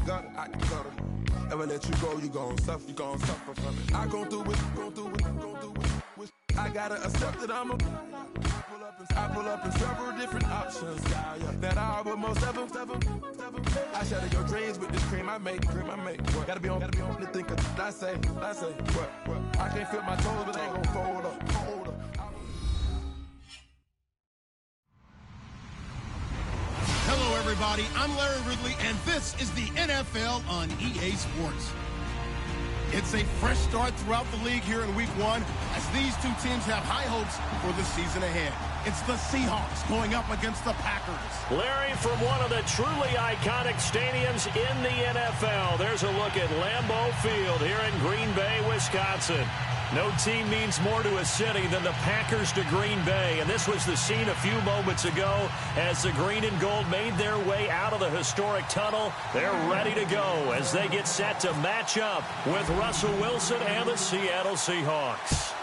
out the gutter. Ever let you go, you gon' suffer from it. I go through it. I gotta accept that I pull up in several different options. That I but most of them. I shatter your dreams with this cream I make. What? Gotta be on the thinker. I say. What? I can't feel my toes, but they ain't gon' fold up. Hello, everybody. I'm Larry Ridley, and this is the NFL on EA Sports. It's a fresh start throughout the league here in Week 1 as these two teams have high hopes for the season ahead. It's the Seahawks going up against the Packers. Larry, from one of the truly iconic stadiums in the NFL, there's a look at Lambeau Field here in Green Bay, Wisconsin. No team means more to a city than the Packers to Green Bay, and this was the scene a few moments ago as the green and gold made their way out of the historic tunnel. They're ready to go as they get set to match up with Russell Wilson and the Seattle Seahawks.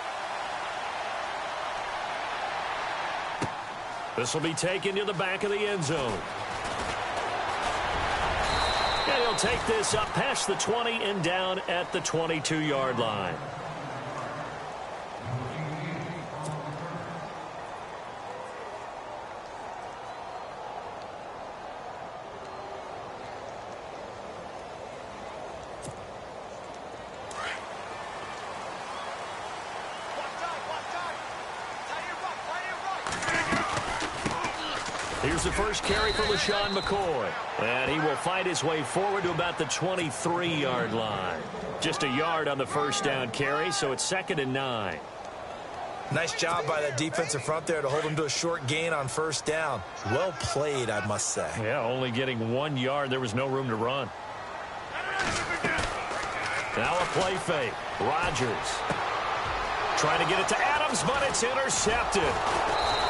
This will be taken to the back of the end zone. And he'll take this up past the 20 and down at the 22-yard line. Here's the first carry for LaShawn McCoy. And he will fight his way forward to about the 23-yard line. Just a yard on the first down carry, so it's 2nd and 9. Nice job by that defensive front there to hold him to a short gain on first down. Well played, I must say. Yeah, only getting 1 yard. There was no room to run. Now a play fake. Rodgers trying to get it to Adams, but it's intercepted.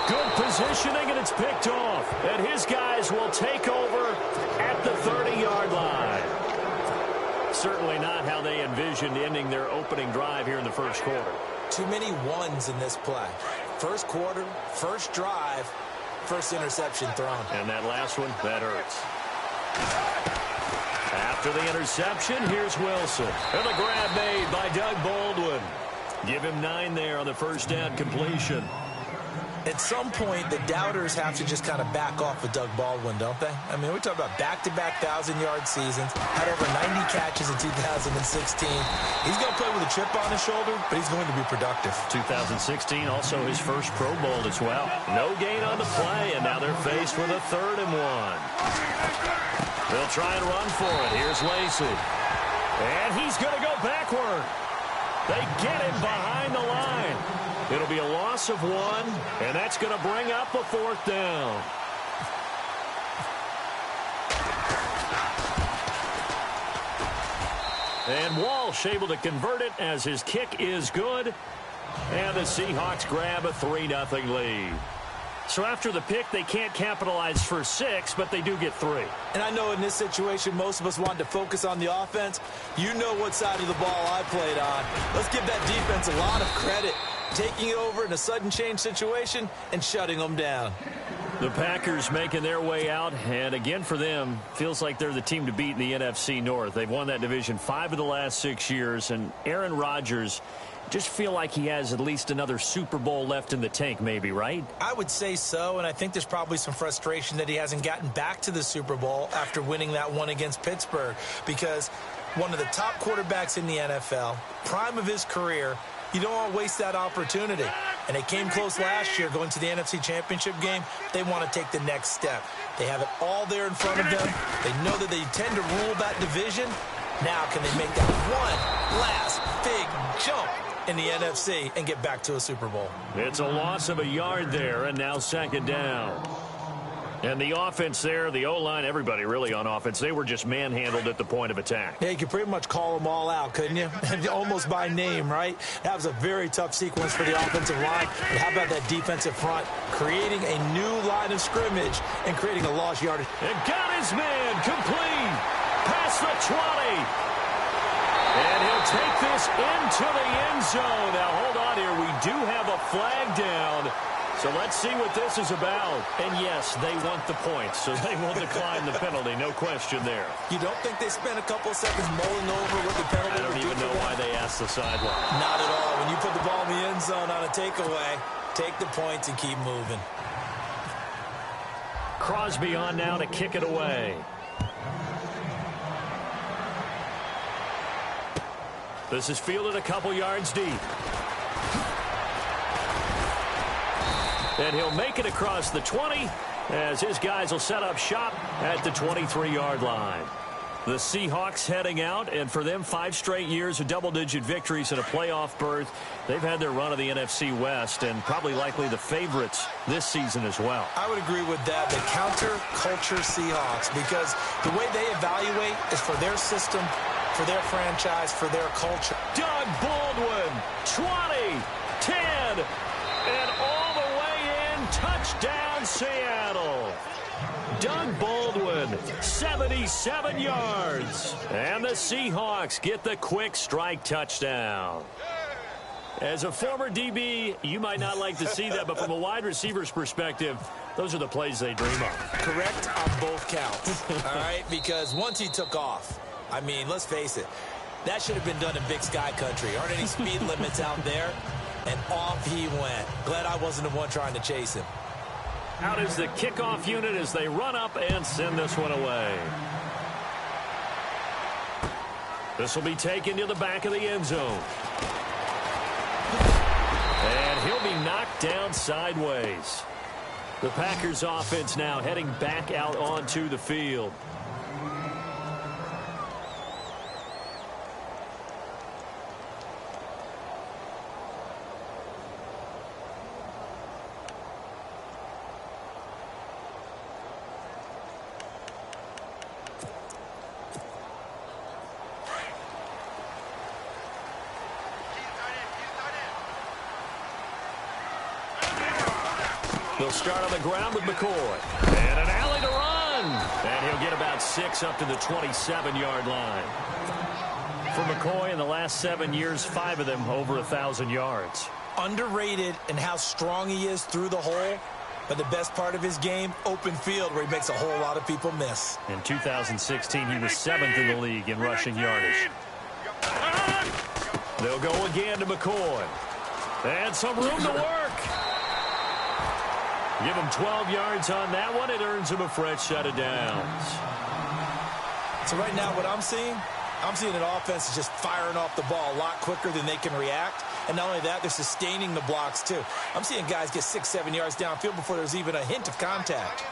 Good positioning, and it's picked off. And his guys will take over at the 30-yard line. Certainly not how they envisioned ending their opening drive here in the first quarter. Too many ones in this play. First quarter, first drive, first interception thrown. And that last one, that hurts. After the interception, here's Wilson. And the grab made by Doug Baldwin. Give him 9 there on the first down completion. At some point, the doubters have to just kind of back off with Doug Baldwin, don't they? I mean, we talk about back-to-back 1,000-yard seasons, had over 90 catches in 2016. He's going to play with a chip on his shoulder, but he's going to be productive. 2016, also his first Pro Bowl as well. No gain on the play, and now they're faced with a 3rd and 1. They'll try and run for it. Here's Lacy. And he's going to go backward. They get him behind the line. It'll be a loss of 1, and that's going to bring up a 4th down. And Walsh able to convert it as his kick is good. And the Seahawks grab a 3-0 lead. So after the pick, they can't capitalize for 6, but they do get 3. And I know in this situation, most of us want to focus on the offense. You know what side of the ball I played on. Let's give that defense a lot of credit. Taking it over in a sudden change situation and shutting them down. The Packers making their way out, and again for them, feels like they're the team to beat in the NFC North. They've won that division 5 of the last 6 years, and Aaron Rodgers just feel like he has at least another Super Bowl left in the tank maybe, right? I would say so, and I think there's probably some frustration that he hasn't gotten back to the Super Bowl after winning that one against Pittsburgh, because one of the top quarterbacks in the NFL, prime of his career, you don't want to waste that opportunity. And they came close last year going to the NFC Championship game. They want to take the next step. They have it all there in front of them. They know that they tend to rule that division. Now can they make that one last big jump in the NFC and get back to a Super Bowl? It's a loss of a yard there, and now 2nd down. And the offense there, the O-line, everybody really on offense, they were just manhandled at the point of attack. Yeah, you could pretty much call them all out, couldn't you? Almost by name, right? That was a very tough sequence for the offensive line. But how about that defensive front creating a new line of scrimmage and creating a lost yardage? And got his man complete past the 20. And he'll take this into the end zone. Now, hold on here. We do have a flag down. So let's see what this is about. And yes, they want the points, so they will decline the penalty. No question there. You don't think they spent a couple of seconds mulling over what the penalty I don't even know why they asked the sideline. Not at all. When you put the ball in the end zone on a takeaway, take the points and keep moving. Crosby on now to kick it away. This is fielded a couple yards deep. And he'll make it across the 20 as his guys will set up shop at the 23-yard line. The Seahawks heading out, and for them, 5 straight years of double-digit victories and a playoff berth. They've had their run of the NFC West and probably likely the favorites this season as well. I would agree with that. The counter-culture Seahawks, because the way they evaluate is for their system, for their franchise, for their culture. Doug Baldwin, 20, 10, and all the way in. Touchdown, Seattle. Doug Baldwin, 77 yards. And the Seahawks get the quick strike touchdown. As a former DB, you might not like to see that, but from a wide receiver's perspective, those are the plays they dream of. Correct on both counts, all right? Because once he took off, I mean, let's face it, that should have been done in Big Sky Country. Aren't any speed limits out there? And off he went. Glad I wasn't the one trying to chase him. Out is the kickoff unit as they run up and send this one away. This will be taken to the back of the end zone. And he'll be knocked down sideways. The Packers offense now heading back out onto the field. They'll start on the ground with McCoy. And an alley to run. And he'll get about 6 up to the 27-yard line. For McCoy, in the last 7 years, 5 of them over 1,000 yards. Underrated in how strong he is through the hole. But the best part of his game, open field, where he makes a whole lot of people miss. In 2016, he was 7th in the league in rushing yardage. They'll go again to McCoy. And some room to work. Give him 12 yards on that one. It earns him a fresh set of downs. So right now what I'm seeing an offense is just firing off the ball a lot quicker than they can react. And not only that, they're sustaining the blocks too. I'm seeing guys get 6, 7 yards downfield before there's even a hint of contact.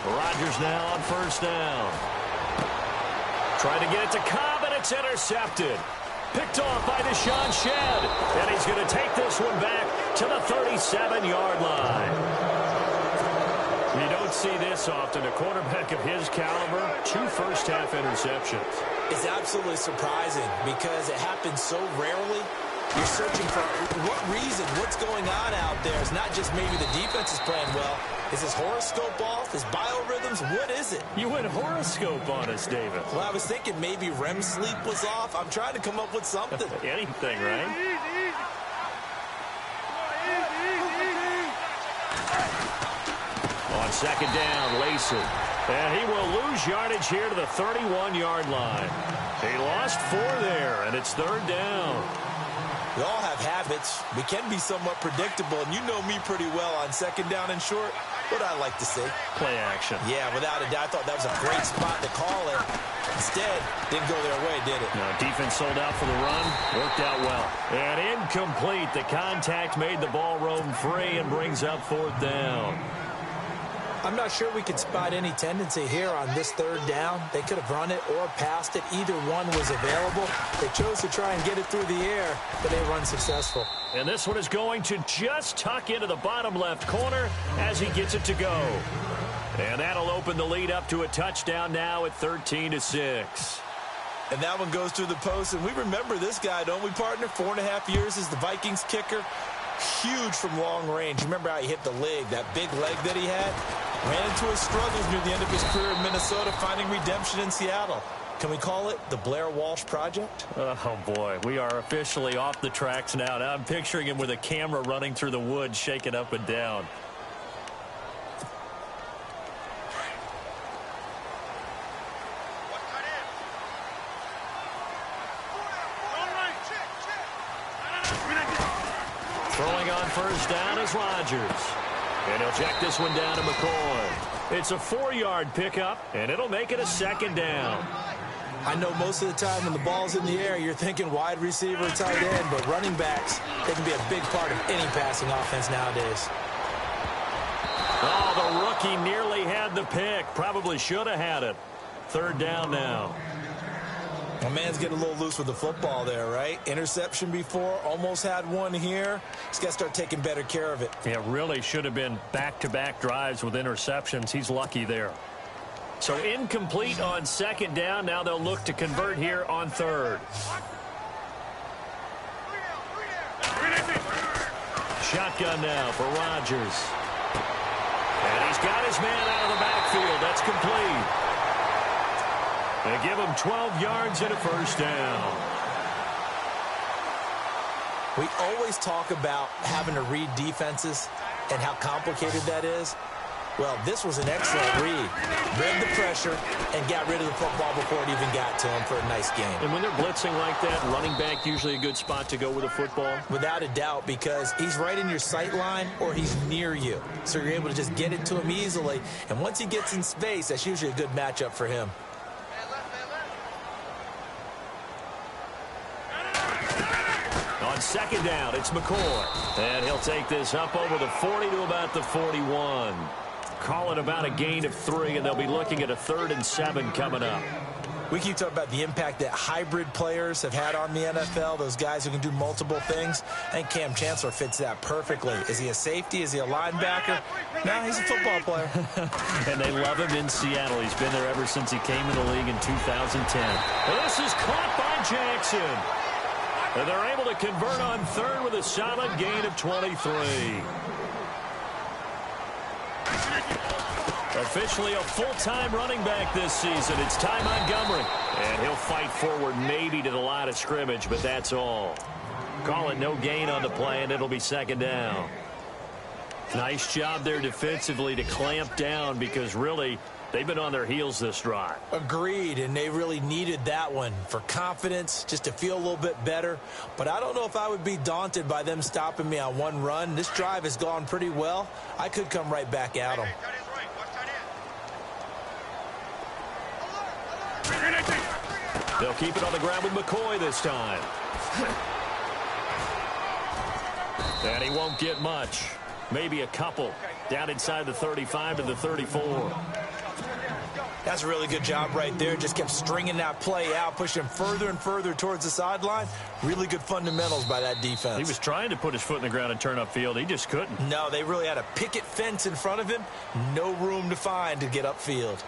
Rodgers now on first down. Trying to get it to Cobb, and it's intercepted. Picked off by Deshaun Shedd. And he's going to take this one back to the 37-yard line. You don't see this often. A quarterback of his caliber, 2 first-half interceptions. It's absolutely surprising because it happens so rarely. You're searching for what reason, what's going on out there. It's not just maybe the defense is playing well. Is his horoscope off? His biorhythms? What is it? You went horoscope on us, David. Well, I was thinking maybe REM sleep was off. I'm trying to come up with something. Anything, right? On second down, Lacey. And he will lose yardage here to the 31-yard line. He lost 4 there, and it's 3rd down. We all have habits. We can be somewhat predictable, and you know me pretty well on second down and short. What I like to see. Play action. Yeah, without a doubt. I thought that was a great spot to call it. Instead, didn't go their way, did it? No, defense sold out for the run. Worked out well. And incomplete. The contact made the ball roam free and brings up 4th down. I'm not sure we could spot any tendency here on this 3rd down. They could have run it or passed it. Either one was available. They chose to try and get it through the air, but they were unsuccessful. And this one is going to just tuck into the bottom left corner as he gets it to go. And that'll open the lead up to a touchdown now at 13-6. And that one goes through the post. And we remember this guy, don't we, partner? 4.5 years as the Vikings kicker. Huge from long range. Remember how he hit the leg, that big leg that he had? Ran into his struggles near the end of his career in Minnesota, finding redemption in Seattle. Can we call it the Blair Walsh Project? Oh, boy. We are officially off the tracks now. Now I'm picturing him with a camera running through the woods, shaking up and down. Throwing on first down is Rodgers. And he'll check this one down to McCoy. It's a 4-yard pickup, and it'll make it a second down. I know most of the time when the ball's in the air, you're thinking wide receiver, tight end, but running backs, they can be a big part of any passing offense nowadays. Oh, the rookie nearly had the pick. Probably should have had it. Third down now. My man's getting a little loose with the football there, right? Interception before, almost had one here. He's got to start taking better care of it. Yeah, really should have been back-to-back drives with interceptions. He's lucky there. So incomplete on second down. Now they'll look to convert here on third. Shotgun now for Rodgers. And he's got his man out of the backfield. That's complete. They give him 12 yards and a first down. We always talk about having to read defenses and how complicated that is. Well, this was an excellent read. Read the pressure and got rid of the football before it even got to him for a nice game. And when they're blitzing like that, running back usually a good spot to go with a football? Without a doubt, because he's right in your sight line or he's near you. So you're able to just get it to him easily. And once he gets in space, that's usually a good matchup for him. On second down, it's McCoy. And he'll take this up over the 40 to about the 41. Call it about a gain of 3, and they'll be looking at a 3rd and 7 coming up. We keep talking about the impact that hybrid players have had on the NFL, those guys who can do multiple things. I think Cam Chancellor fits that perfectly. Is he a safety? Is he a linebacker? No, he's a football player. And they love him in Seattle. He's been there ever since he came in the league in 2010. And this is caught by Jackson. And they're able to convert on third with a solid gain of 23. Officially a full-time running back this season. It's Ty Montgomery. And he'll fight forward maybe to the line of scrimmage, but that's all. Call it no gain on the play, and it'll be second down. Nice job there defensively to clamp down because really they've been on their heels this drive. Agreed, and they really needed that one for confidence, just to feel a little bit better. But I don't know if I would be daunted by them stopping me on one run. This drive has gone pretty well. I could come right back at them. They'll keep it on the ground with McCoy this time. And he won't get much. Maybe a couple. Down inside the 35 to the 34. That's a really good job right there. Just kept stringing that play out, pushing him further and further towards the sideline. Really good fundamentals by that defense. He was trying to put his foot in the ground and turn upfield. He just couldn't. No, they really had a picket fence in front of him. No room to find to get upfield.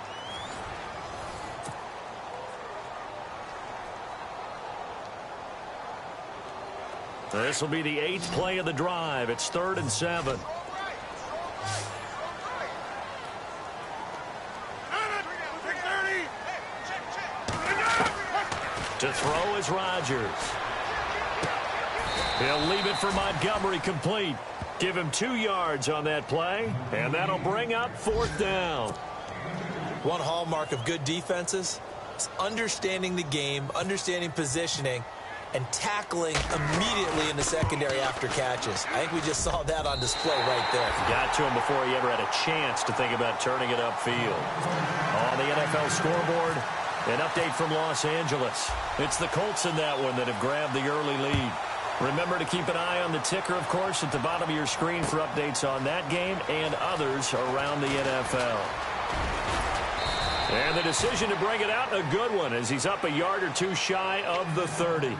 This will be the 8th play of the drive. It's 3rd and 7. To throw is Rodgers. He'll leave it for Montgomery complete. Give him 2 yards on that play, and that'll bring up 4th down. One hallmark of good defenses is understanding the game, understanding positioning, and tackling immediately in the secondary after catches. I think we just saw that on display right there. Got to him before he ever had a chance to think about turning it upfield. On the NFL scoreboard, an update from Los Angeles. It's the Colts in that one that have grabbed the early lead. Remember to keep an eye on the ticker, of course, at the bottom of your screen for updates on that game and others around the NFL. And the decision to bring it out, a good one, as he's up a yard or two shy of the 30.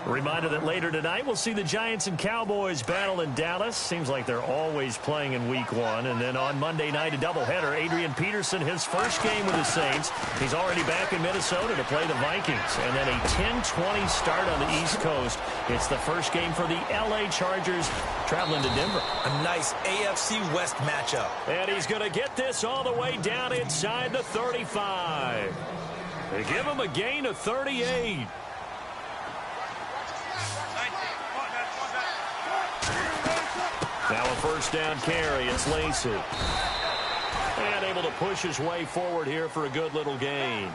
Reminder that later tonight we'll see the Giants and Cowboys battle in Dallas. Seems like they're always playing in week 1. And then on Monday night, a doubleheader. Adrian Peterson, his first game with the Saints. He's already back in Minnesota to play the Vikings. And then a 10:20 start on the East Coast. It's the first game for the LA Chargers traveling to Denver. A nice AFC West matchup. And he's going to get this all the way down inside the 35. They give him a gain of 38. Now a first down carry. It's Lacey. And able to push his way forward here for a good little gain.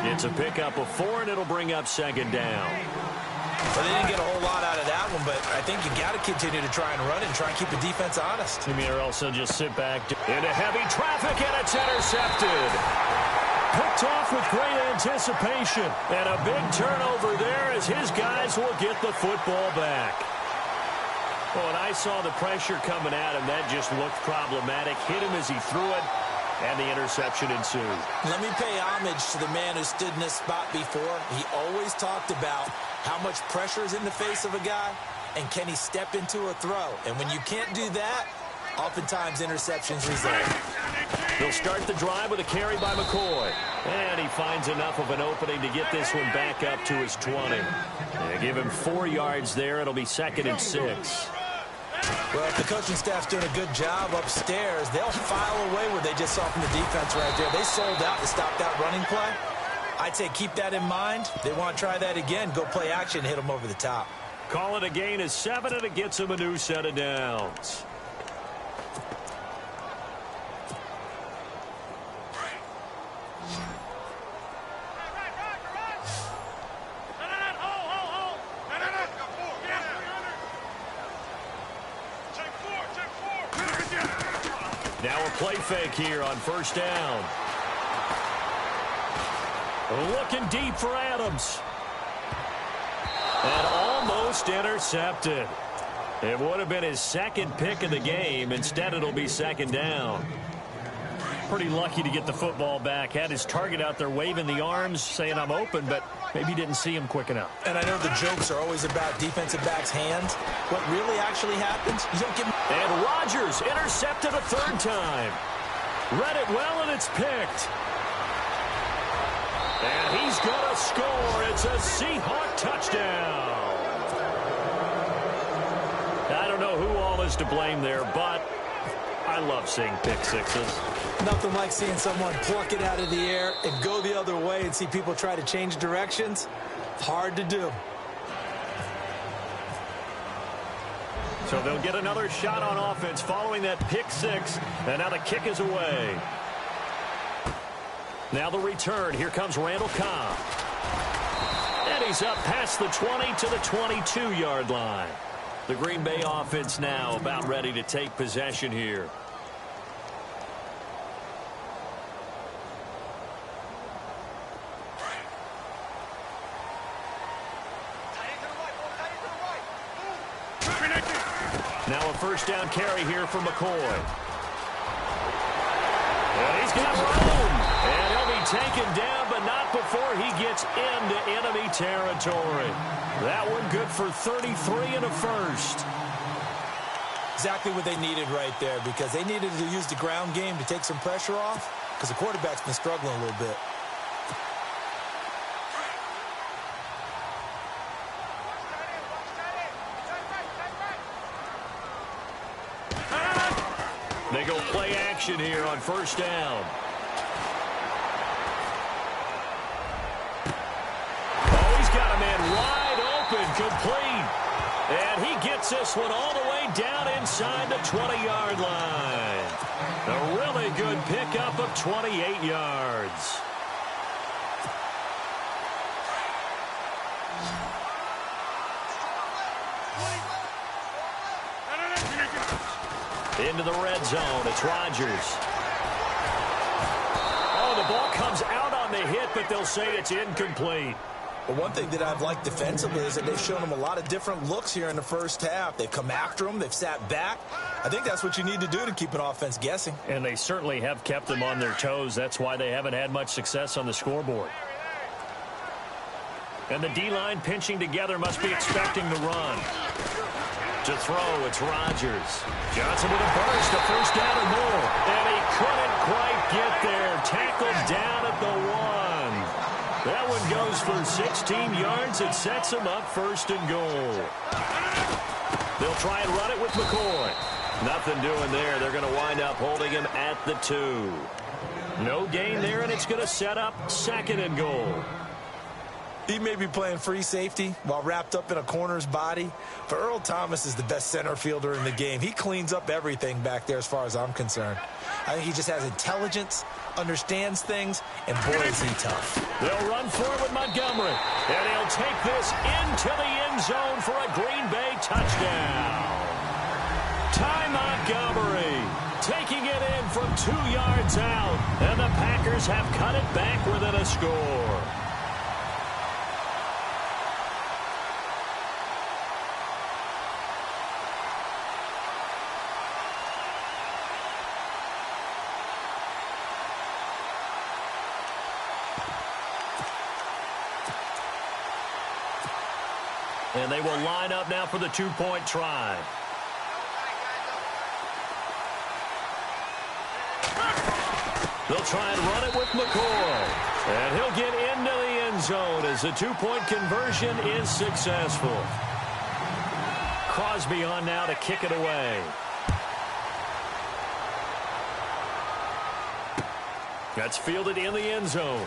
It's a pickup of 4, and it'll bring up second down. Well, they didn't get a whole lot out of that one, but I think you got to continue to try and run and try and keep the defense honest. Or also just sit back into heavy traffic, and it's intercepted. Picked off with great anticipation. And a big turnover there as his guys will get the football back. Well, when I saw the pressure coming at him, that just looked problematic. Hit him as he threw it, and the interception ensued. Let me pay homage to the man who stood in this spot before. He always talked about how much pressure is in the face of a guy, and can he step into a throw. And when you can't do that, oftentimes interceptions result. They'll start the drive with a carry by McCoy. And he finds enough of an opening to get this one back up to his 20. They give him 4 yards there. It'll be 2nd and 6. Well, if the coaching staff's doing a good job upstairs, they'll file away what they just saw from the defense right there. They sold out to stop that running play. I'd say keep that in mind. They want to try that again. Go play action, hit them over the top. Call it a gain of 7, and it gets him a new set of downs. Now a play fake here on first down. Looking deep for Adams. And almost intercepted. It would have been his 2nd pick of the game. Instead, it'll be 2nd down. Pretty lucky to get the football back. Had his target out there waving the arms, saying I'm open, but maybe didn't see him quick enough. And I know the jokes are always about defensive backs' hands. What really actually happens, you don't get... And Rodgers intercepted a 3rd time. Read it well, and it's picked. And he's going to score. It's a Seahawk touchdown. I don't know who all is to blame there, but I love seeing pick sixes. Nothing like seeing someone pluck it out of the air and go the other way and see people try to change directions. Hard to do. So they'll get another shot on offense following that pick 6, and now the kick is away. Now the return. Here comes Randall Cobb. And he's up past the 20 to the 22-yard line. The Green Bay offense now about ready to take possession here. Now a first down carry here for McCoy. And he's got room. And he'll be taken down, but not before he gets into enemy territory. That one good for 33 and a first. Exactly what they needed right there, because they needed to use the ground game to take some pressure off, because the quarterback's been struggling a little bit. They go play action here on first down. Oh, he's got a man wide open, complete. And he gets this one all the way down inside the 20-yard line. A really good pickup of 28 yards. Into the red zone. It's Rodgers. Oh, the ball comes out on the hit, but they'll say it's incomplete. Well, one thing that I've liked defensively is that they've shown them a lot of different looks here in the first half. They've come after them. They've sat back. I think that's what you need to do to keep an offense guessing. And they certainly have kept them on their toes. That's why they haven't had much success on the scoreboard. And the D-line pinching together must be expecting the run. To throw, it's Rodgers. Johnson with a burst, a first down and more. And he couldn't quite get there. Tackled down at the 1. That one goes for 16 yards. It sets him up first and goal. They'll try and run it with McCoy. Nothing doing there. They're going to wind up holding him at the 2. No gain there, and it's going to set up 2nd and goal. He may be playing free safety while wrapped up in a corner's body, but Earl Thomas is the best center fielder in the game. He cleans up everything back there as far as I'm concerned. I think he just has intelligence, understands things, and boy, is he tough. They'll run forward with Montgomery, and he'll take this into the end zone for a Green Bay touchdown. Ty Montgomery taking it in from 2 yards out, and the Packers have cut it back within a score. And they will line up now for the 2-point try. They'll try and run it with McCoy. And he'll get into the end zone as the 2-point conversion is successful. Crosby on now to kick it away. That's fielded in the end zone.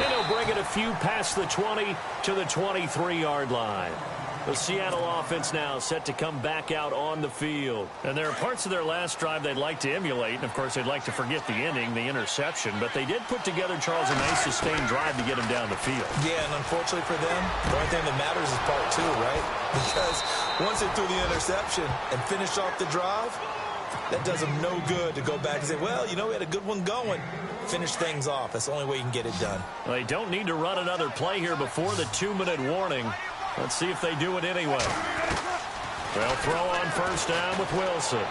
And he'll bring it a few past the 20 to the 23-yard line. The Seattle offense now set to come back out on the field. And there are parts of their last drive they'd like to emulate. And, of course, they'd like to forget the ending, the interception. But they did put together, Charles, a nice sustained drive to get him down the field. Yeah, and unfortunately for them, the only thing that matters is part 2, right? Because once they threw the interception and finished off the drive, that does them no good to go back and say, well, you know, we had a good one going. Finish things off. That's the only way you can get it done. Well, they don't need to run another play here before the 2-minute warning. Let's see if they do it anyway. They'll throw on first down with Wilson.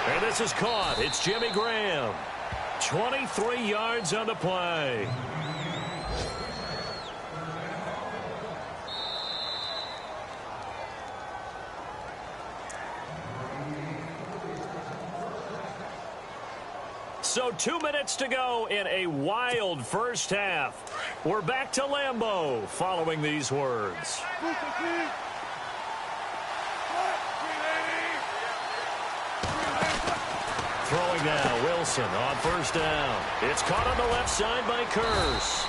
And this is caught. It's Jimmy Graham. 23 yards on the play. So 2 minutes to go in a wild first half. We're back to Lambeau following these words. Throwing now, Wilson on first down. It's caught on the left side by Curse.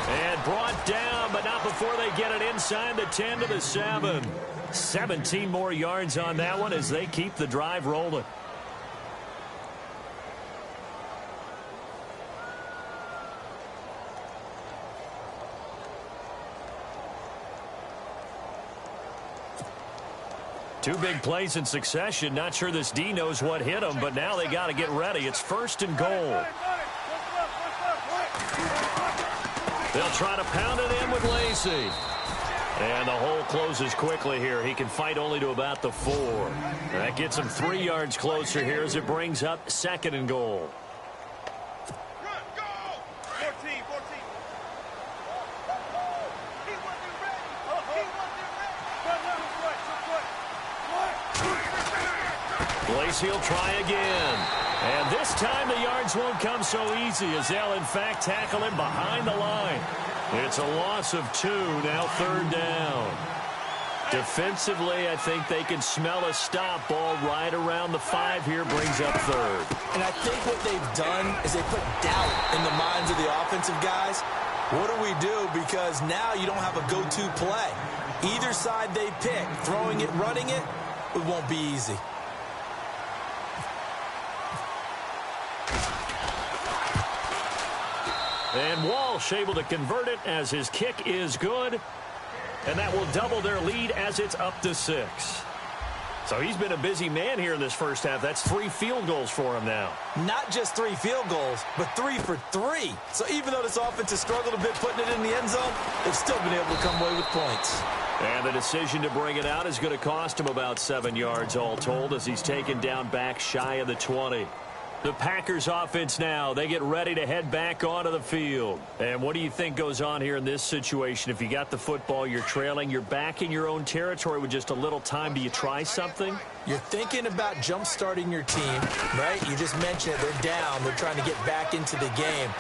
And brought down, but not before they get it inside the 10 to the 7. 17 more yards on that one as they keep the drive rolling. Two big plays in succession. Not sure this D knows what hit him, but now they got to get ready. It's 1st and goal. They'll try to pound it in with Lacey. And the hole closes quickly here. He can fight only to about the 4. That gets him 3 yards closer here as it brings up 2nd and goal. He'll try again. And this time the yards won't come so easy as they'll in fact tackle him behind the line. It's a loss of 2, now 3rd down. Defensively, I think they can smell a stop ball right around the 5 here, brings up 3rd. And I think what they've done is they put doubt in the minds of the offensive guys. What do we do? Because now you don't have a go-to play. Either side they pick, throwing it, running it, it won't be easy. And Walsh able to convert it as his kick is good. And that will double their lead as it's up to 6. So he's been a busy man here in this first half. That's 3 field goals for him now. Not just 3 field goals, but 3 for 3. So even though this offense has struggled a bit putting it in the end zone, they've still been able to come away with points. And the decision to bring it out is going to cost him about 7 yards all told as he's taken down back shy of the 20. The Packers offense now, they get ready to head back onto the field. And what do you think goes on here in this situation? If you got the football, you're trailing, you're back in your own territory with just a little time. Do you try something? You're thinking about jump-starting your team, right? You just mentioned it. They're down. They're trying to get back into the game.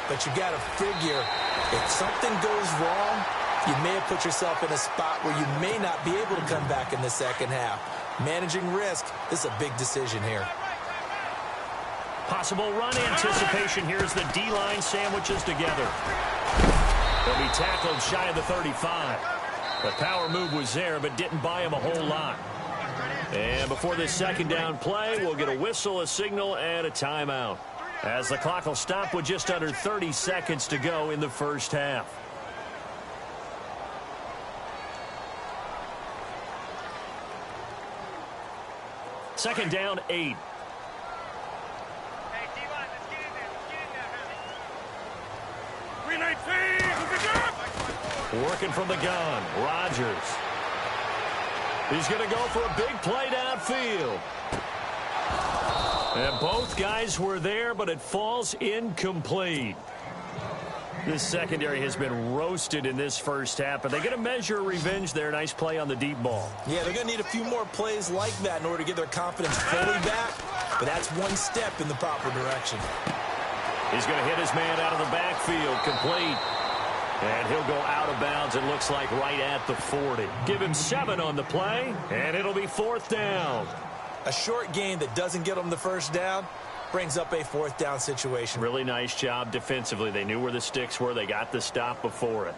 But you got to figure if something goes wrong, you may have put yourself in a spot where you may not be able to come back in the second half. Managing risk, this is a big decision here. Possible run anticipation here as the D-line sandwiches together. They'll be tackled shy of the 35. The power move was there, but didn't buy him a whole lot. And before this second down play, we'll get a whistle, a signal, and a timeout, as the clock will stop with just under 30 seconds to go in the first half. Second down, 8. Working from the gun, Rodgers. He's going to go for a big play downfield. And both guys were there, but it falls incomplete. This secondary has been roasted in this first half, but they get a measure of revenge there. Nice play on the deep ball. Yeah, they're going to need a few more plays like that in order to get their confidence fully back, but that's one step in the proper direction. He's going to hit his man out of the backfield, complete. And he'll go out of bounds, it looks like, right at the 40. Give him 7 on the play, and it'll be fourth down. A short gain that doesn't get them the first down brings up a fourth down situation. Really nice job defensively. They knew where the sticks were. They got the stop before it.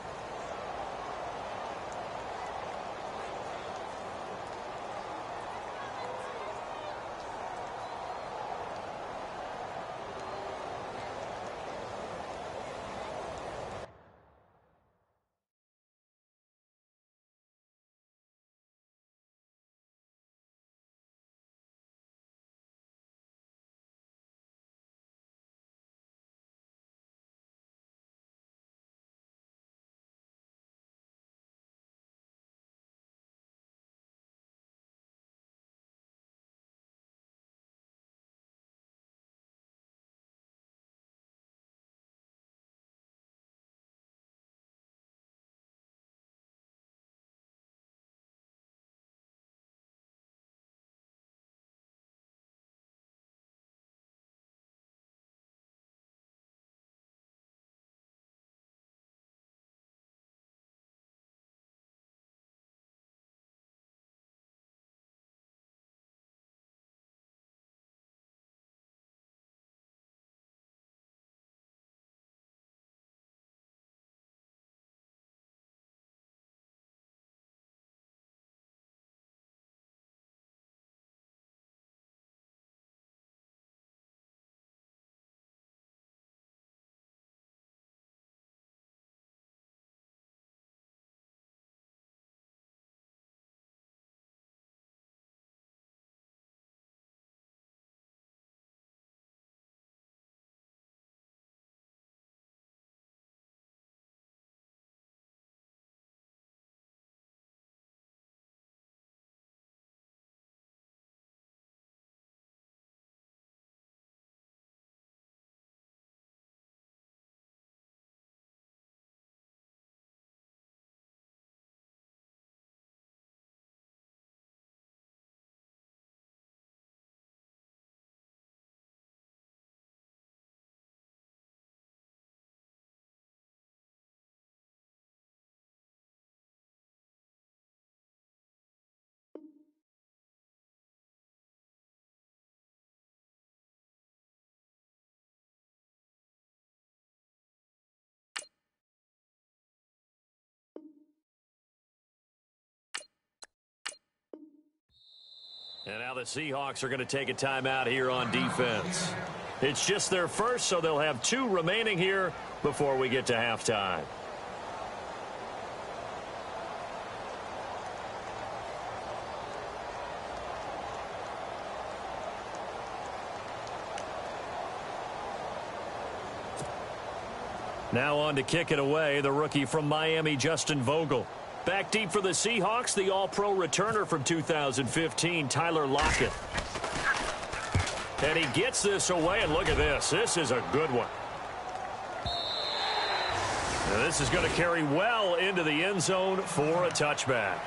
And now the Seahawks are going to take a timeout here on defense. It's just their first, so they'll have 2 remaining here before we get to halftime. Now on to kick it away, the rookie from Miami, Justin Vogel. Back deep for the Seahawks, the all-pro returner from 2015, Tyler Lockett. And he gets this away, and look at this. This is a good one. And this is going to carry well into the end zone for a touchback.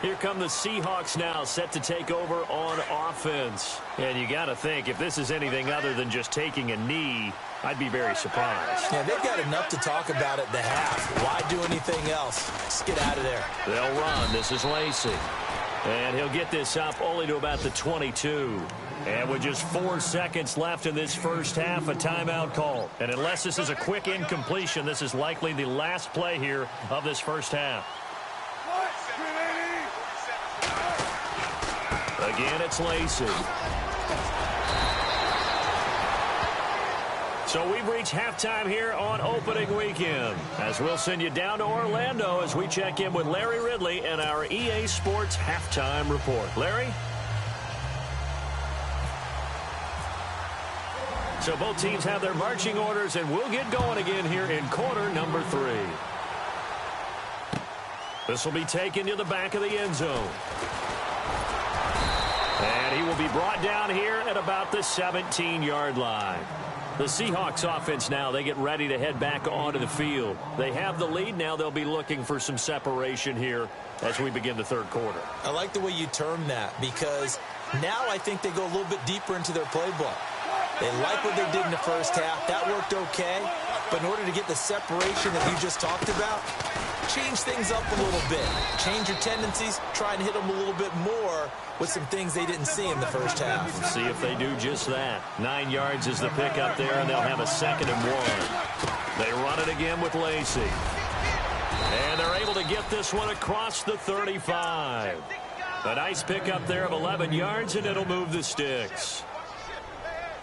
Here come the Seahawks now, set to take over on offense. And you got to think, if this is anything other than just taking a knee, I'd be very surprised. Yeah, they've got enough to talk about at the half. Why do anything else? Just get out of there. They'll run. This is Lacey. And he'll get this up only to about the 22. And with just 4 seconds left in this first half, a timeout call. And unless this is a quick incompletion, this is likely the last play here of this first half. Again, it's Lacey. So we've reached halftime here on opening weekend, as we'll send you down to Orlando as we check in with Larry Ridley and our EA Sports halftime report. Larry? So both teams have their marching orders, and we'll get going again here in quarter number 3. This will be taken to the back of the end zone. And he will be brought down here at about the 17-yard line. The Seahawks offense now, they get ready to head back onto the field. They have the lead. Now they'll be looking for some separation here as we begin the third quarter. I like the way you term that, because now I think they go a little bit deeper into their playbook. They like what they did in the first half. That worked okay. But in order to get the separation that you just talked about, change things up a little bit. Change your tendencies. Try and hit them a little bit more with some things they didn't see in the first half. Let's see if they do just that. 9 yards is the pickup there, and they'll have a 2nd and 1. They run it again with Lacey. And they're able to get this one across the 35. A nice pickup there of 11 yards, and it'll move the sticks.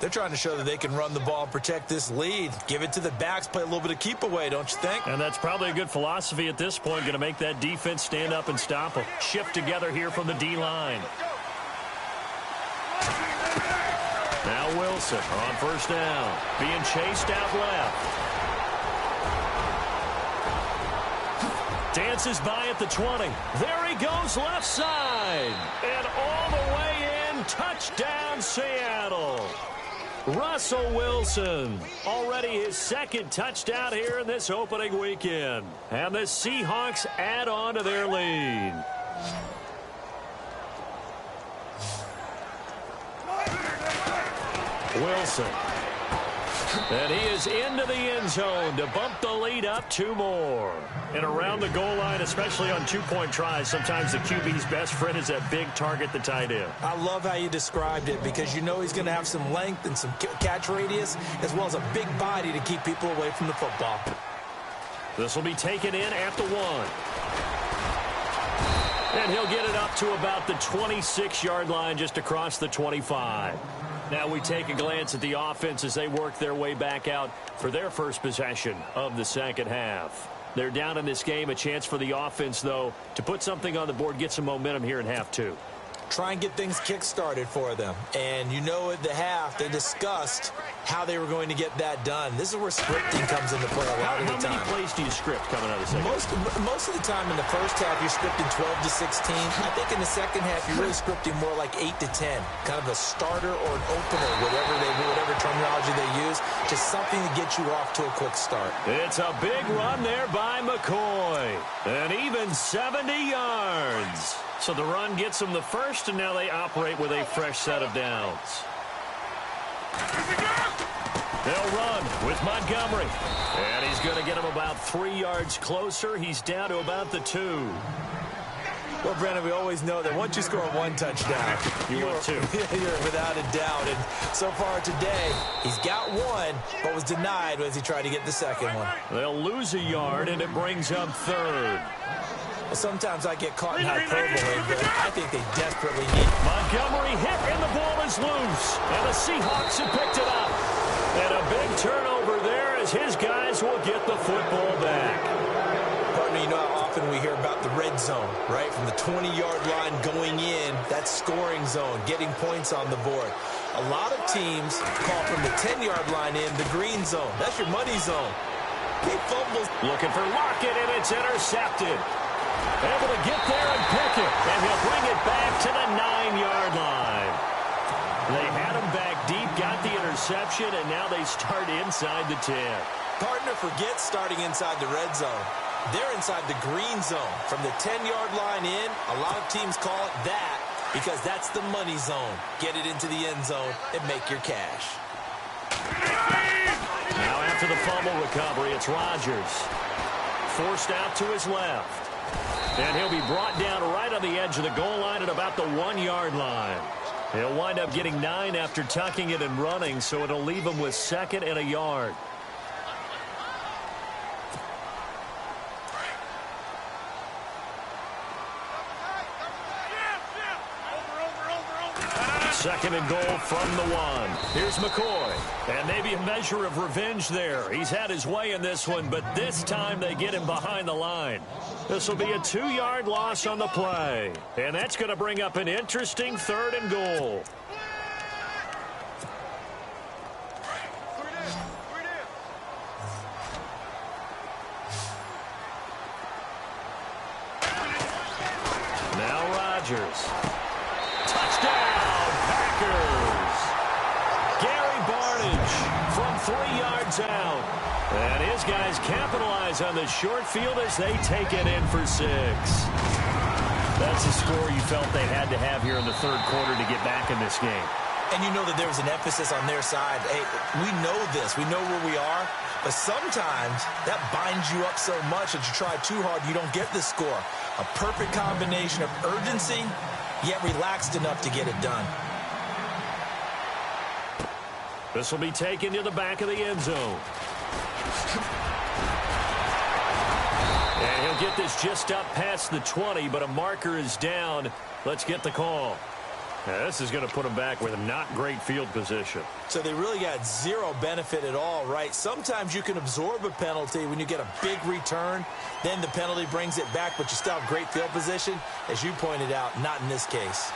They're trying to show that they can run the ball and protect this lead. Give it to the backs, play a little bit of keep away, don't you think? And that's probably a good philosophy at this point, going to make that defense stand up and stop them. Shift together here from the D-line. Now Wilson on first down, being chased out left. Dances by at the 20. There he goes left side. And all the way in, touchdown Seattle. Russell Wilson, already his 2nd touchdown here in this opening weekend. And the Seahawks add on to their lead. Wilson. And he is into the end zone to bump the lead up 2 more. And around the goal line, especially on 2-point tries, sometimes the QB's best friend is that big target, the tight end. I love how you described it, because you know he's going to have some length and some catch radius, as well as a big body to keep people away from the football. This will be taken in at the 1. And he'll get it up to about the 26-yard line, just across the 25. Now we take a glance at the offense as they work their way back out for their first possession of the second half. They're down in this game. A chance for the offense, though, to put something on the board, get some momentum here in half 2. Try and get things kick-started for them. And you know at the half, they discussed how they were going to get that done. This is where scripting comes into play a lot of the time. How many plays do you script coming out of the second? Most of the time in the first half, you're scripting 12 to 16. I think in the second half, you're really scripting more like 8 to 10. Kind of a starter or an opener, whatever terminology they use. Just something to get you off to a quick start. It's a big run there by McCoy. And even 70 yards. So the run gets them the first, and now they operate with a fresh set of downs. They'll run with Montgomery. And he's going to get him about 3 yards closer. He's down to about the 2. Well, Brandon, we always know that once you score 1 touchdown, you want 2. You're without a doubt. And so far today, he's got 1, but was denied as he tried to get the second one. They'll lose a yard, and it brings up 3rd. Well, sometimes I get caught in hyperbole, but I think they desperately need it. Montgomery hit, and the ball is loose. And the Seahawks have picked it up. And a big turnover there as his guys will get the football back. Partner, you know how often we hear about the red zone, right? From the 20-yard line going in, that scoring zone, getting points on the board. A lot of teams call from the 10-yard line in the green zone. That's your money zone. He fumbles. Looking for Lockett, and it's intercepted. Able to get there and pick it. And he'll bring it back to the 9-yard line. They had him back deep, got the interception, and now they start inside the 10. Partner, forget starting inside the red zone. They're inside the green zone. From the 10-yard line in, a lot of teams call it that because that's the money zone. Get it into the end zone and make your cash. Now after the fumble recovery, it's Rodgers. Forced out to his left. And he'll be brought down right on the edge of the goal line at about the 1-yard line. He'll wind up getting 9 after tucking it and running, so it'll leave him with 2nd and a yard. Second and goal from the 1. Here's McCoy. And maybe a measure of revenge there. He's had his way in this one, but this time they get him behind the line. This will be a 2-yard loss on the play. And that's going to bring up an interesting 3rd and goal. Now Rodgers. Touchdown! Gary Barnidge from 3 yards out. And his guys capitalize on the short field as they take it in for 6. That's the score you felt they had to have here in the 3rd quarter to get back in this game. And you know that there was an emphasis on their side. Hey, we know this. We know where we are. But sometimes that binds you up so much that you try too hard, you don't get the score. A perfect combination of urgency, yet relaxed enough to get it done. This will be taken to the back of the end zone. And he'll get this just up past the 20, but a marker is down. Let's get the call. Now, this is going to put him back with a not great field position. So they really got zero benefit at all, right? Sometimes you can absorb a penalty when you get a big return. Then the penalty brings it back, but you still have great field position. As you pointed out, not in this case.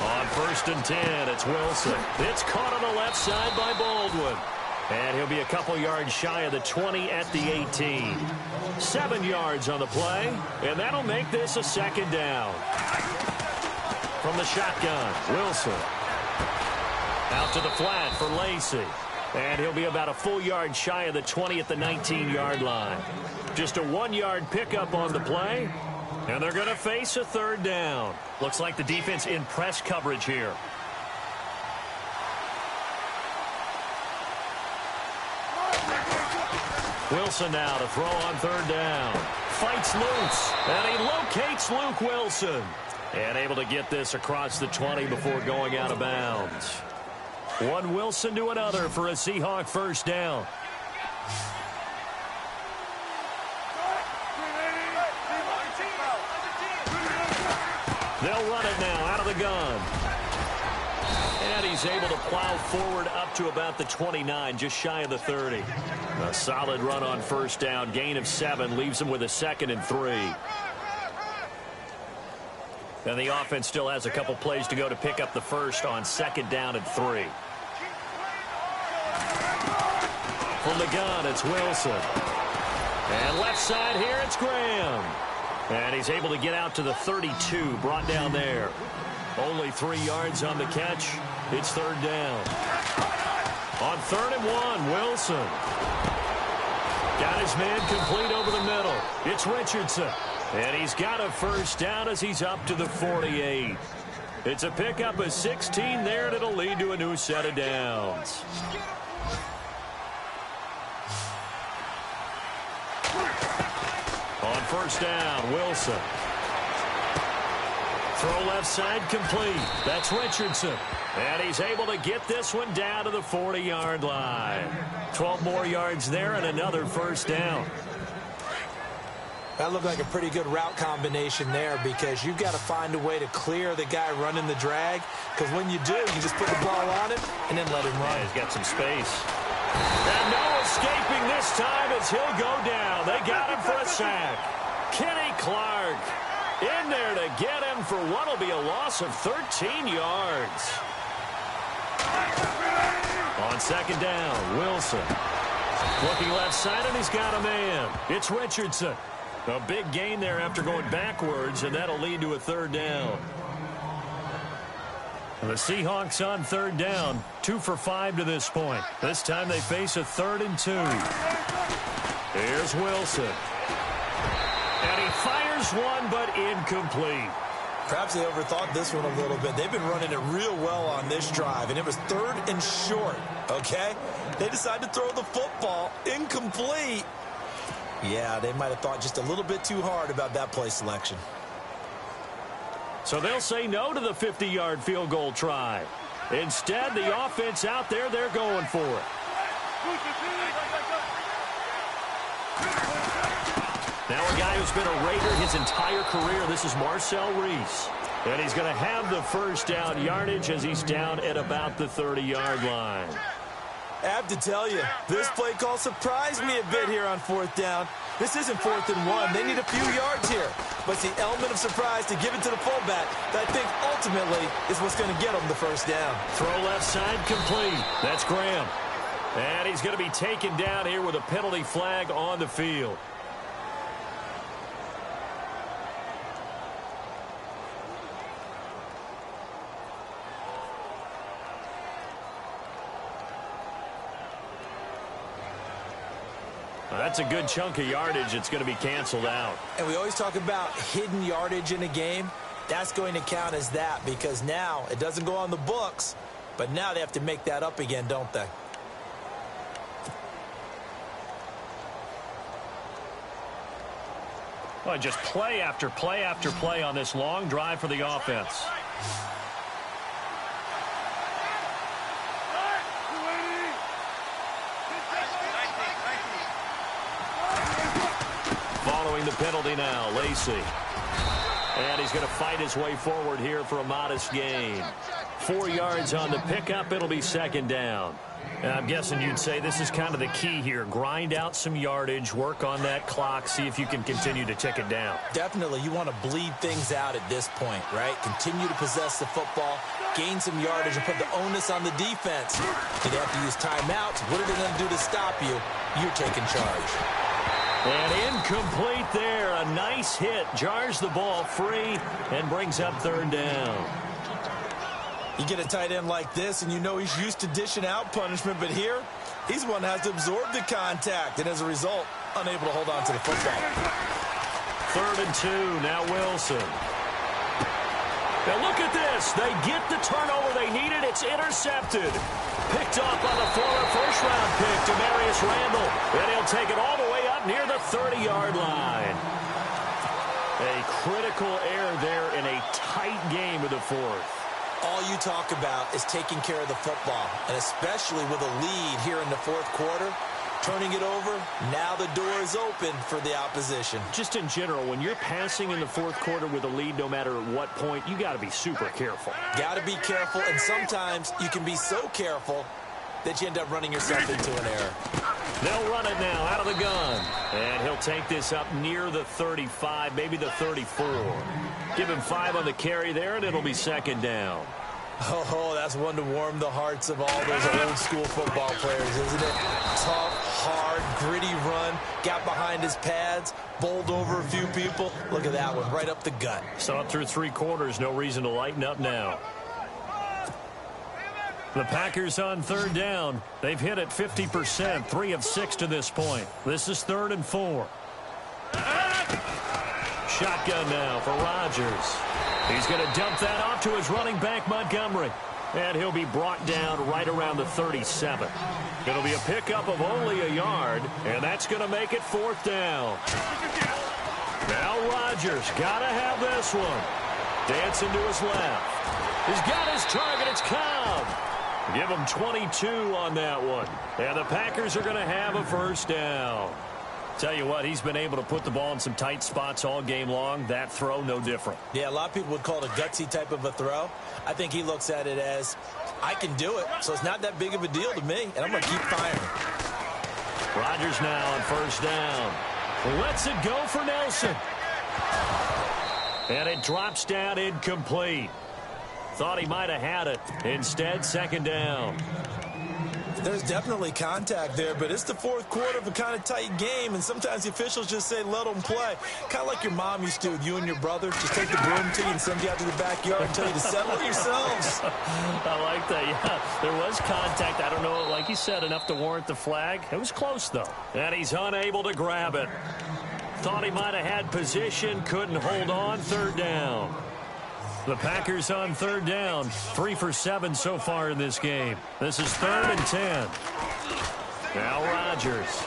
On 1st and 10, it's Wilson. It's caught on the left side by Baldwin. And he'll be a couple yards shy of the 20 at the 18. 7 yards on the play, and that'll make this a 2nd down. From the shotgun, Wilson. Out to the flat for Lacy. And he'll be about a full yard shy of the 20 at the 19-yard line. Just a 1-yard pickup on the play. And they're going to face a 3rd down. Looks like the defense in press coverage here. Wilson now to throw on 3rd down. Fights loose, and he locates Luke Wilson. And able to get this across the 20 before going out of bounds. One Wilson to another for a Seahawk 1st down. They'll run it now out of the gun. And he's able to plow forward up to about the 29, just shy of the 30. A solid run on 1st down. Gain of 7 leaves him with a 2nd and 3. And the offense still has a couple plays to go to pick up the 1st on 2nd down and 3. From the gun, it's Wilson. And left side here, it's Graham. And he's able to get out to the 32, brought down there. Only 3 yards on the catch. It's 3rd down. On 3rd and 1, Wilson. Got his man complete over the middle. It's Richardson. And he's got a 1st down as he's up to the 48. It's a pickup of 16 there, and it'll lead to a new set of downs. On 1st down, Wilson. Throw left side complete. That's Richardson. And he's able to get this one down to the 40-yard line. 12 more yards there and another 1st down. That looked like a pretty good route combination there because you've got to find a way to clear the guy running the drag. Because when you do, you just put the ball on him and then let him run. Yeah, he's got some space. And no escaping this time as he'll go down. They got him for a sack. Kenny Clark in there to get him for what will be a loss of 13 yards. On 2nd down, Wilson. Looking left side, and he's got a man. It's Richardson. A big gain there after going backwards, and that'll lead to a 3rd down. And the Seahawks on 3rd down, 2 for 5 to this point. This time they face a 3rd and 2. Here's Wilson. And he fires one, but incomplete. Perhaps they overthought this one a little bit. They've been running it real well on this drive, and it was 3rd and short, okay? They decided to throw the football incomplete. Yeah, they might have thought just a little bit too hard about that play selection. So they'll say no to the 50-yard field goal try. Instead, the offense out there, they're going for it. Now a guy who's been a Raider his entire career. This is Marcel Reese. And he's going to have the first down yardage as he's down at about the 30-yard line. I have to tell you, this play call surprised me a bit here on 4th down. This isn't 4th and 1. They need a few yards here. But it's the element of surprise to give it to the fullback that I think ultimately is what's going to get them the first down. Throw left side complete. That's Graham. And he's going to be taken down here with a penalty flag on the field. That's a good chunk of yardage. It's going to be canceled out. And we always talk about hidden yardage in a game. That's going to count as that because now it doesn't go on the books, but now they have to make that up again, don't they? Well, just play after play after play on this long drive for the offense. Following the penalty now, Lacey. And he's going to fight his way forward here for a modest gain. 4 yards on the pickup. It'll be second down. And I'm guessing you'd say this is kind of the key here. Grind out some yardage, work on that clock, see if you can continue to tick it down. Definitely. You want to bleed things out at this point, right? Continue to possess the football, gain some yardage, and put the onus on the defense. Do they have to use timeouts? What are they going to do to stop you? You're taking charge. And incomplete there. A nice hit. Jars the ball free and brings up third down. You get a tight end like this, and you know he's used to dishing out punishment, but here, he's the one that has to absorb the contact, and as a result, unable to hold on to the football. 3rd and 2. Now Wilson. Now look at this. They get the turnover they needed. It's intercepted. Picked up on the former first-round pick, Demarius Randall. And he'll take it all the way up near the 30-yard line. A critical error there in a tight game of the 4th. All you talk about is taking care of the football, and especially with a lead here in the 4th quarter, turning it over, now the door is open for the opposition. Just in general, when you're passing in the 4th quarter with a lead, no matter at what point, you got to be super careful. Got to be careful, and sometimes you can be so careful that you end up running yourself into an error. They'll run it now out of the gun. And he'll take this up near the 35, maybe the 34. Give him 5 on the carry there, and it'll be second down. Oh, that's one to warm the hearts of all those old-school football players, isn't it? Tough, hard, gritty run, got behind his pads, bowled over a few people. Look at that one, right up the gut. Saw it through 3 quarters, no reason to lighten up now. The Packers on 3rd down. They've hit it 50%, 3 of 6 to this point. This is 3rd and 4. Shotgun now for Rodgers. He's going to dump that off to his running back, Montgomery. And he'll be brought down right around the 37. It'll be a pickup of only a yard, and that's going to make it 4th down. Now Rodgers got to have this one. Dancing to his left. He's got his target. It's Cobb. Give him 22 on that one. And the Packers are going to have a first down. Tell you what, he's been able to put the ball in some tight spots all game long. That throw, no different. Yeah, a lot of people would call it a gutsy type of a throw. I think he looks at it as, I can do it, so it's not that big of a deal to me, and I'm going to keep firing. Rodgers now on first down. Lets it go for Nelson. And it drops down incomplete. Thought he might have had it. Instead, second down. There's definitely contact there, but it's the 4th quarter of a kind of tight game, and sometimes the officials just say, let them play. Kind of like your mom used to with you and your brother. Just take the broom to you and send you out to the backyard and tell you to settle it yourselves. I like that, yeah. There was contact. I don't know, like you said, enough to warrant the flag. It was close, though. And he's unable to grab it. Thought he might have had position, couldn't hold on, 3rd down. The Packers on 3rd down, 3 for 7 so far in this game. This is 3rd and 10. Now Rodgers.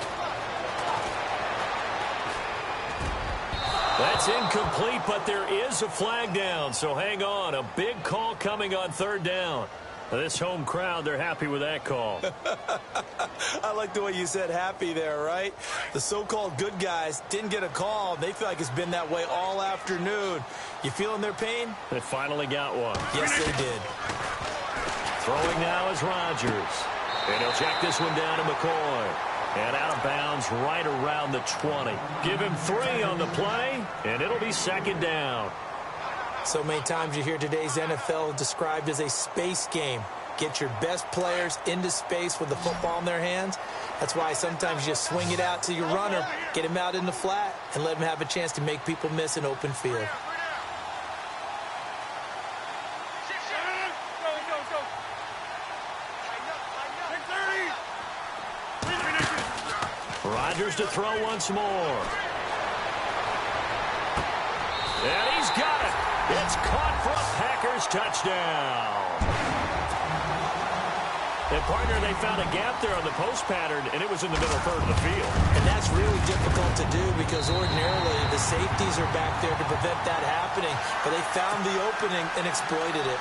That's incomplete, but there is a flag down, so hang on. A big call coming on third down. This home crowd, they're happy with that call. I like the way you said happy there, right? The so-called good guys didn't get a call. They feel like it's been that way all afternoon. You feeling their pain? They finally got one. Yes, they did. Throwing now is Rodgers. And he'll check this one down to McCoy. And out of bounds right around the 20. Give him 3 on the play, and it'll be second down. So many times you hear today's NFL described as a space game. Get your best players into space with the football in their hands. That's why sometimes you just swing it out to your runner, get him out in the flat, and let him have a chance to make people miss an open field. Rodgers to throw once more. And he's got it. It's caught for a Packers touchdown. And, partner, they found a gap there on the post pattern, and it was in the middle third of the field. And that's really difficult to do because ordinarily the safeties are back there to prevent that happening. But they found the opening and exploited it.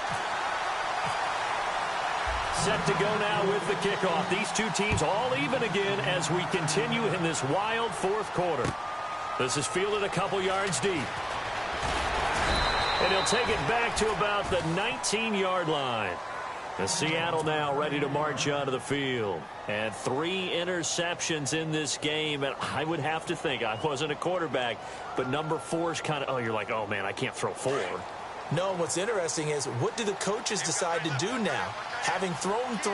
Set to go now with the kickoff. These two teams all even again as we continue in this wild fourth quarter. This is fielded a couple yards deep. And he'll take it back to about the 19-yard line. And Seattle now ready to march onto the field. And 3 interceptions in this game. And I would have to think, I wasn't a quarterback, but number 4 is kind of, oh, you're like, oh, man, I can't throw 4. No, what's interesting is what do the coaches decide to do now? Having thrown 3,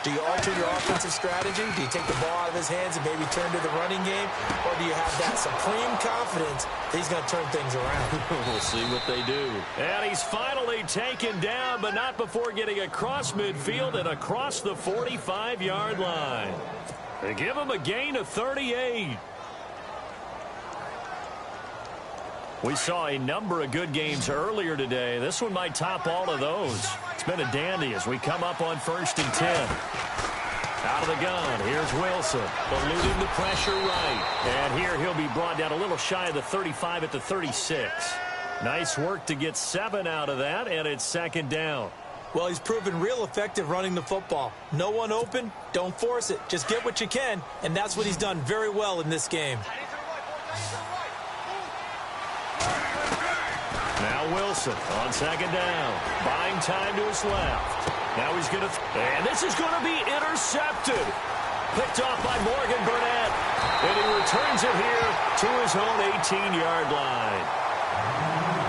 do you alter your offensive strategy? Do you take the ball out of his hands and maybe turn to the running game? Or do you have that supreme confidence that he's going to turn things around? We'll see what they do. And he's finally taken down, but not before getting across midfield and across the 45-yard line. They give him a gain of 38. We saw a number of good games earlier today. This one might top all of those. It's been a dandy as we come up on 1st and 10. Out of the gun, here's Wilson, eluding the pressure right. And here he'll be brought down a little shy of the 35 at the 36. Nice work to get 7 out of that, and it's second down. Well, he's proven real effective running the football. No one open, don't force it. Just get what you can, and that's what he's done very well in this game. Now Wilson on second down, buying time to his left. Now he's going to, and this is going to be intercepted. Picked off by Morgan Burnett, and he returns it here to his own 18-yard line.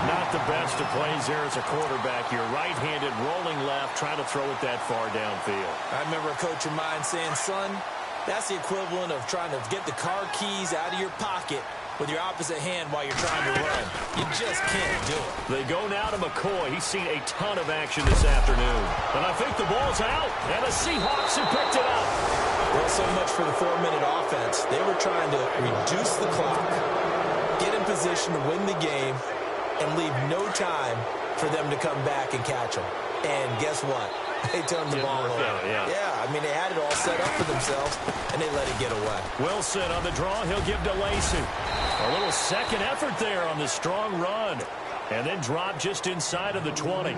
Not the best of plays there as a quarterback. You're right-handed, rolling left, trying to throw it that far downfield. I remember a coach of mine saying, son, that's the equivalent of trying to get the car keys out of your pocket with your opposite hand while you're trying to run. You just can't do it. They go now to McCoy. He's seen a ton of action this afternoon. And I think the ball's out. And the Seahawks have picked it up. Well, so much for the 4-minute offense. They were trying to reduce the clock, get in position to win the game, and leave no time for them to come back and catch them. And guess what? They turned the ball over. Yeah, I mean, they had it all set up for themselves, and they let it get away. Wilson on the draw. He'll give to Lacey. A little second effort there on the strong run. And then drop just inside of the 20.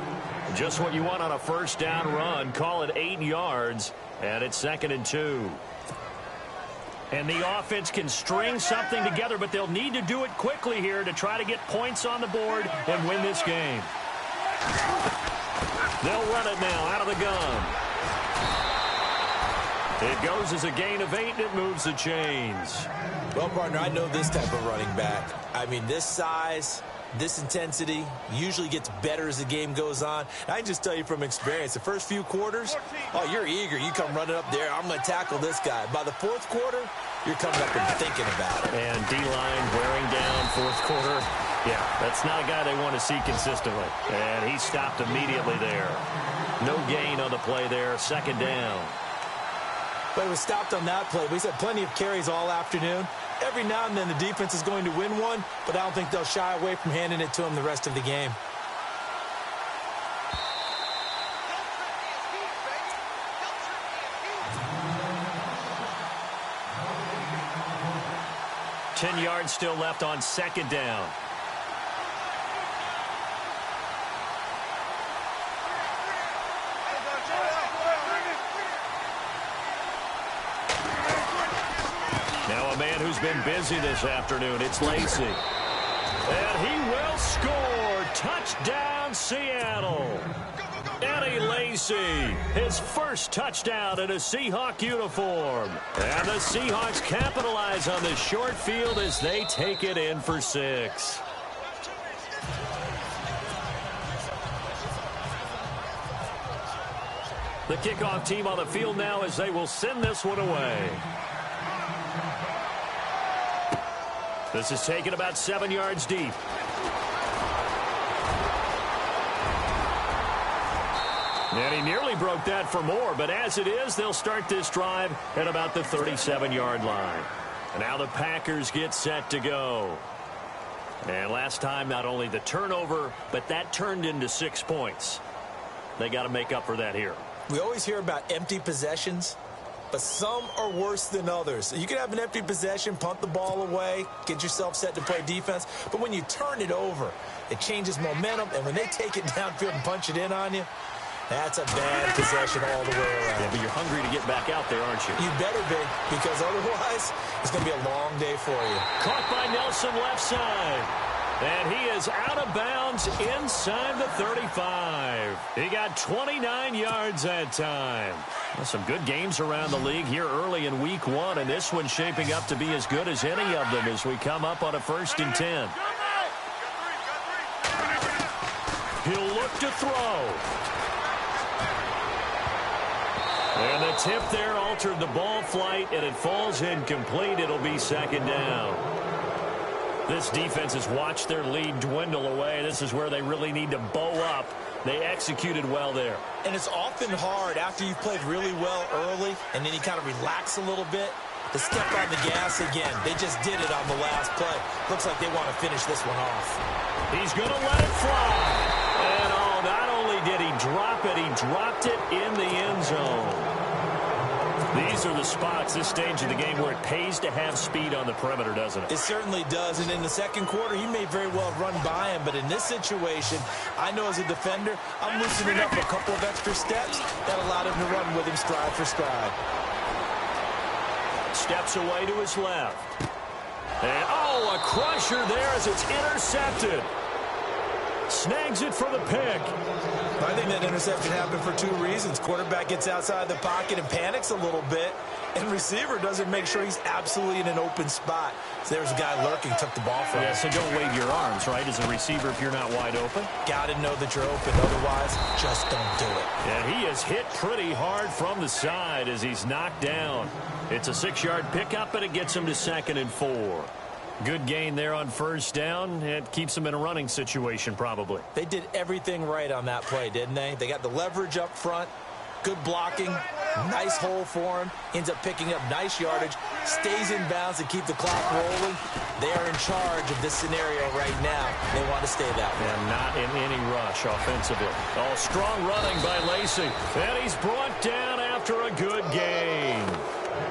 Just what you want on a first down run. Call it 8 yards. And it's 2nd and 2. And the offense can string something together, but they'll need to do it quickly here to try to get points on the board and win this game. They'll run it now out of the gun. It goes as a gain of 8, and it moves the chains. Well, partner, I know this type of running back. I mean, this size, this intensity usually gets better as the game goes on. I can just tell you from experience, the first few quarters, oh, you're eager. You come running up there, I'm going to tackle this guy. By the 4th quarter, you're coming up and thinking about it. And D-line wearing down 4th quarter. Yeah, that's not a guy they want to see consistently. And he stopped immediately there. No gain on the play there, 2nd down. But it was stopped on that play. We've had plenty of carries all afternoon. Every now and then the defense is going to win one, but I don't think they'll shy away from handing it to him the rest of the game. $10 yards still left on 2nd down. a man who's been busy this afternoon. It's Lacy. And he will score. Touchdown, Seattle. Eddie Lacy, his first touchdown in a Seahawk uniform. And the Seahawks capitalize on this short field as they take it in for 6. The kickoff team on the field now as they will send this one away. This is taken about 7 yards deep. And he nearly broke that for more, but as it is, they'll start this drive at about the 37-yard line. And now the Packers get set to go. And last time, not only the turnover, but that turned into 6 points. They got to make up for that here. We always hear about empty possessions, but some are worse than others. You can have an empty possession, punt the ball away, get yourself set to play defense, but when you turn it over, it changes momentum, and when they take it downfield and punch it in on you, that's a bad possession all the way around. Yeah, but you're hungry to get back out there, aren't you? You better be, because otherwise it's going to be a long day for you. Caught by Nelson left side. And he is out of bounds inside the 35. He got 29 yards that time. Well, some good games around the league here early in week 1, and this one's shaping up to be as good as any of them as we come up on a 1st and 10. He'll look to throw. And the tip there altered the ball flight, and it falls incomplete. It'll be 2nd down. This defense has watched their lead dwindle away. This is where they really need to bow up. They executed well there. And it's often hard after you've played really well early and then you kind of relax a little bit to step on the gas again. They just did it on the last play. Looks like they want to finish this one off. He's going to let it fly. And not only did he drop it, he dropped it in the end zone. These are the spots, this stage of the game, where it pays to have speed on the perimeter, doesn't it? It certainly does. And in the second quarter, he may very well run by him. But in this situation, I know as a defender, I'm loosening up a couple of extra steps that allowed him to run with him stride for stride. Steps away to his left. And, a crusher there as it's intercepted. Snags it for the pick. I think that interception happened for 2 reasons. Quarterback gets outside the pocket and panics a little bit, and receiver doesn't make sure he's absolutely in an open spot. So there's a guy lurking, took the ball from him. Yeah, so don't wave your arms, right, as a receiver if you're not wide open. Got to know that you're open. Otherwise, just don't do it. And he is hit pretty hard from the side as he's knocked down. It's a 6-yard pickup, and it gets him to 2nd and 4. Good gain there on 1st down. It keeps them in a running situation, probably. They did everything right on that play, didn't they? They got the leverage up front, good blocking, nice hole for him, ends up picking up nice yardage, stays in bounds to keep the clock rolling. They are in charge of this scenario right now. They want to stay that way. And not in any rush offensively. Strong running by Lacy. And he's brought down after a good gain.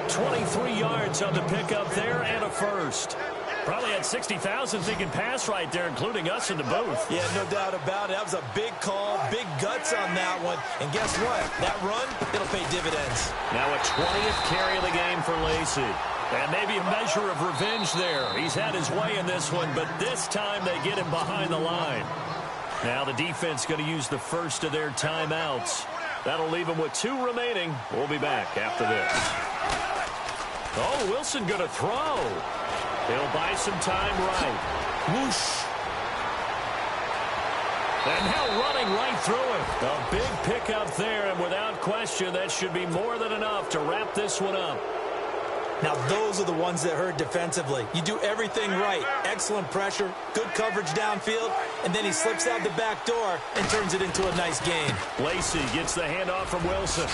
23 yards on the pickup there and a first. Probably had 60,000 thinking pass right there, including us in the booth. Yeah, no doubt about it. That was a big call, big guts on that one. And guess what? That run, it'll pay dividends. Now a 20th carry of the game for Lacy. And maybe a measure of revenge there. He's had his way in this one, but this time they get him behind the line. Now the defense going to use the first of their timeouts. That'll leave them with 2 remaining. We'll be back after this. Wilson going to throw. He'll buy some time right. Whoosh. And now running right through it. A big pickup there, and without question, that should be more than enough to wrap this one up. Now, those are the ones that hurt defensively. You do everything right. Excellent pressure, good coverage downfield, and then he slips out the back door and turns it into a nice gain. Lacy gets the handoff from Wilson.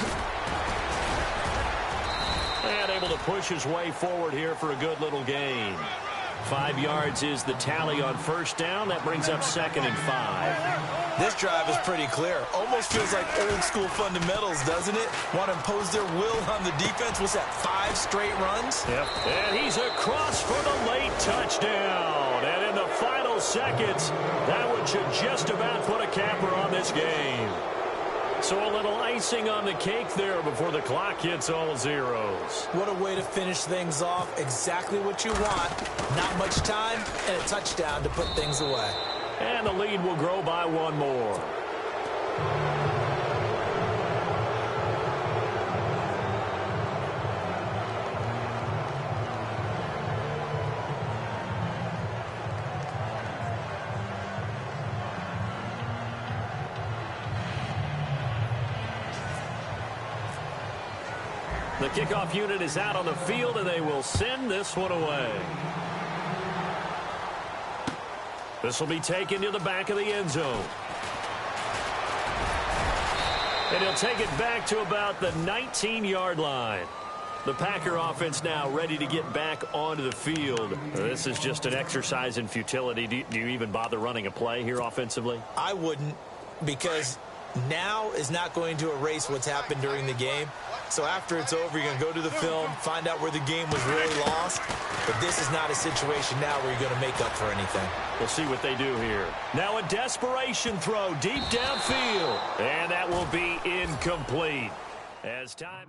And able to push his way forward here for a good little gain. 5 yards is the tally on 1st down. That brings up 2nd and 5. This drive is pretty clear. Almost feels like old school fundamentals, doesn't it? Want to impose their will on the defense. What's that, 5 straight runs? Yep. And he's across for the late touchdown. And in the final seconds, that one should just about put a capper on this game. So a little icing on the cake there before the clock hits all zeros. What a way to finish things off. Exactly what you want. Not much time and a touchdown to put things away. And the lead will grow by one more. The kickoff unit is out on the field, and they will send this one away. This will be taken to the back of the end zone. And he'll take it back to about the 19-yard line. The Packer offense now ready to get back onto the field. This is just an exercise in futility. Do you even bother running a play here offensively? I wouldn't, because now is not going to erase what's happened during the game. So after it's over, you're going to go to the film, find out where the game was really lost. But this is not a situation now where you're going to make up for anything. We'll see what they do here. Now a desperation throw deep downfield. And that will be incomplete. As time...